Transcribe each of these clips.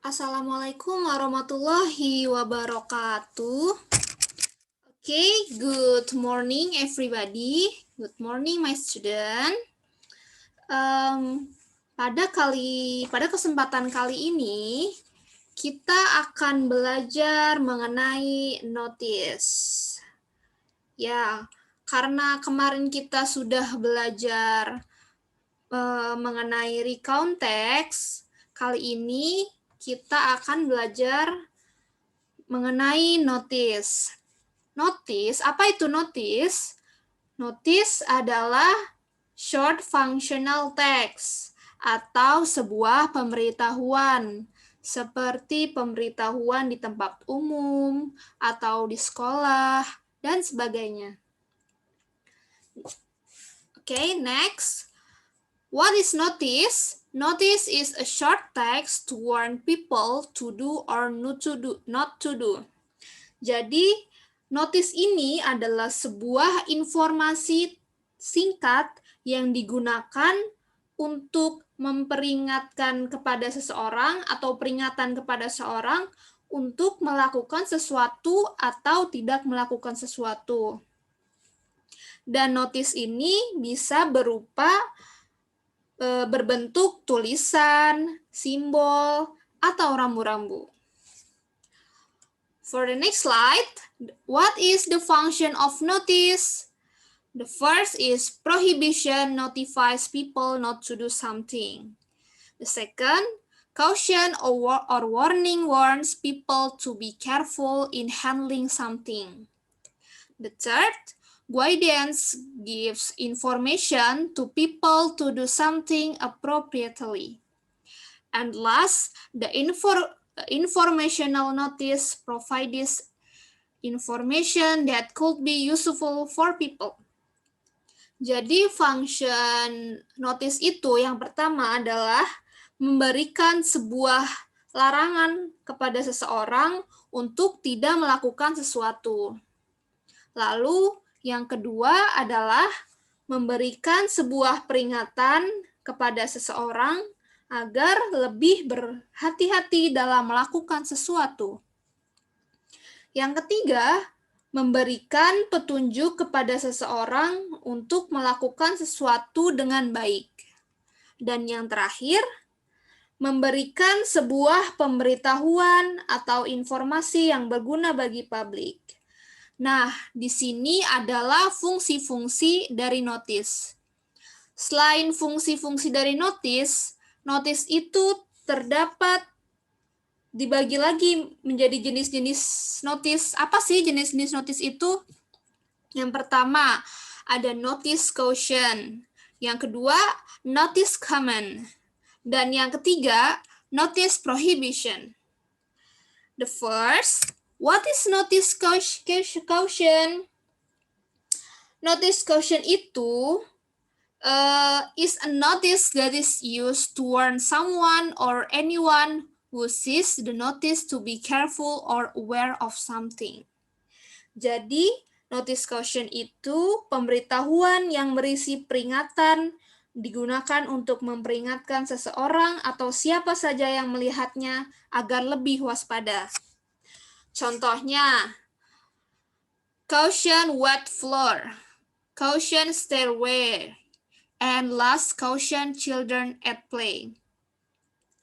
Assalamualaikum warahmatullahi wabarakatuh. Okay, good morning everybody. Good morning my student. Pada kesempatan kali ini kita akan belajar mengenai notice. Ya, karena kemarin kita sudah belajar mengenai recount text, kali ini kita akan belajar mengenai notice. Notice, apa itu notice? Notice adalah short functional text atau sebuah pemberitahuan seperti pemberitahuan di tempat umum atau di sekolah dan sebagainya. Okay, next. What is notice? Notice is a short text to warn people to do or not to do. Jadi, notice ini adalah sebuah informasi singkat yang digunakan untuk memperingatkan kepada seseorang atau peringatan kepada seseorang untuk melakukan sesuatu atau tidak melakukan sesuatu. Dan notice ini bisa berupa berbentuk tulisan, simbol, atau rambu-rambu. For the next slide, what is the function of notice? The first is prohibition notifies people not to do something. The second, caution or warning warns people to be careful in handling something. The third, guidance gives information to people to do something appropriately. And last, the informational notice provides information that could be useful for people. Jadi function notice itu yang pertama adalah memberikan sebuah larangan kepada seseorang untuk tidak melakukan sesuatu. Lalu yang kedua adalah memberikan sebuah peringatan kepada seseorang agar lebih berhati-hati dalam melakukan sesuatu. Yang ketiga, memberikan petunjuk kepada seseorang untuk melakukan sesuatu dengan baik. Dan yang terakhir, memberikan sebuah pemberitahuan atau informasi yang berguna bagi publik. Nah, di sini adalah fungsi-fungsi dari notice. Selain fungsi-fungsi dari notice, notice itu terdapat dibagi lagi menjadi jenis-jenis notice. Apa sih jenis-jenis notice itu? Yang pertama, ada notice caution. Yang kedua, notice command. Dan yang ketiga, notice prohibition. The first, what is notice caution? Notice caution itu is a notice that is used to warn someone or anyone who sees the notice to be careful or aware of something. Jadi, notice caution itu pemberitahuan yang berisi peringatan digunakan untuk memperingatkan seseorang atau siapa saja yang melihatnya agar lebih waspada. Contohnya, caution wet floor, caution stairway, and last caution children at play.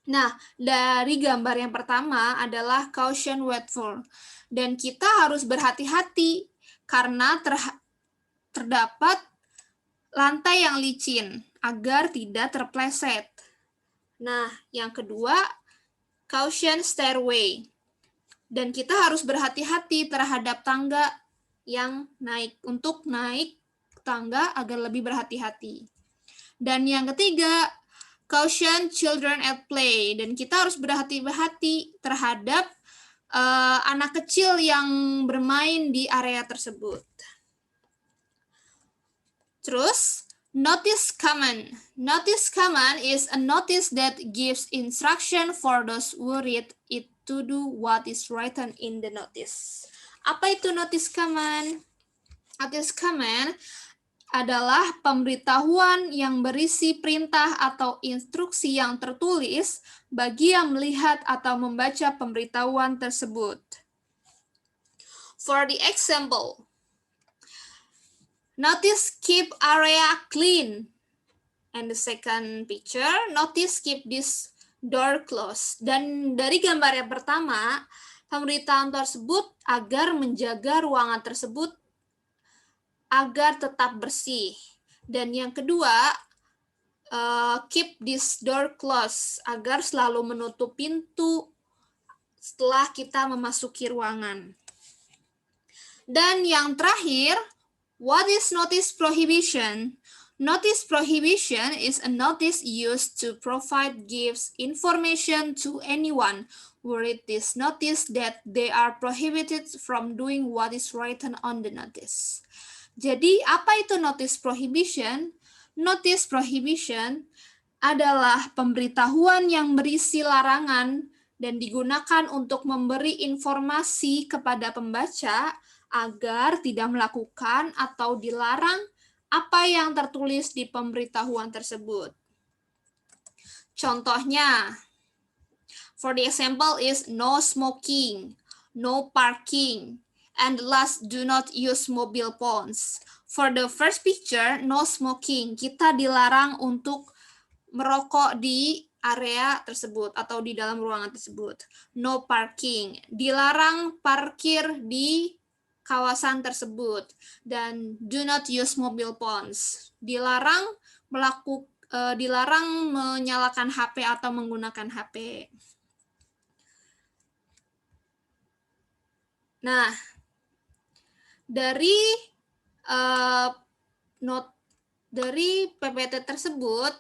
Nah, dari gambar yang pertama adalah caution wet floor. Dan kita harus berhati-hati karena terdapat lantai yang licin agar tidak terpleset. Nah, yang kedua, caution stairway. Dan kita harus berhati-hati terhadap tangga yang untuk naik tangga agar lebih berhati-hati. Dan yang ketiga, caution children at play. Dan kita harus berhati-hati terhadap anak kecil yang bermain di area tersebut. Terus, notice command. Notice command is a notice that gives instruction for those who read it to do what is written in the notice. Apa itu notice command? Notice command adalah pemberitahuan yang berisi perintah atau instruksi yang tertulis bagi yang melihat atau membaca pemberitahuan tersebut. For the example, notice keep area clean. And the second picture, notice keep this door closed. Dan dari gambar yang pertama, pemberitahuan tersebut agar menjaga ruangan tersebut agar tetap bersih. Dan yang kedua, keep this door closed, agar selalu menutup pintu setelah kita memasuki ruangan. Dan yang terakhir, what is notice prohibition? Notice prohibition is a notice used to provide gives information to anyone who read this notice that they are prohibited from doing what is written on the notice. Jadi, apa itu notice prohibition? Notice prohibition adalah pemberitahuan yang berisi larangan dan digunakan untuk memberi informasi kepada pembaca agar tidak melakukan atau dilarang apa yang tertulis di pemberitahuan tersebut. Contohnya, for the example is no smoking, no parking, and the last, do not use mobile phones. For the first picture, no smoking, kita dilarang untuk merokok di area tersebut atau di dalam ruangan tersebut. No parking, dilarang parkir di kawasan tersebut. Dan do not use mobile phones, dilarang menyalakan HP atau menggunakan HP. Nah, dari PPT tersebut,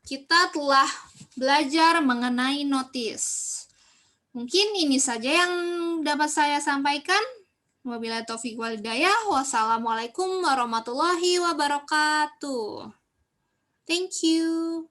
kita telah belajar mengenai notice. Mungkin ini saja yang dapat saya sampaikan. Wabillahi taufiq wal hidayah. Wassalamualaikum warahmatullahi wabarakatuh. Thank you.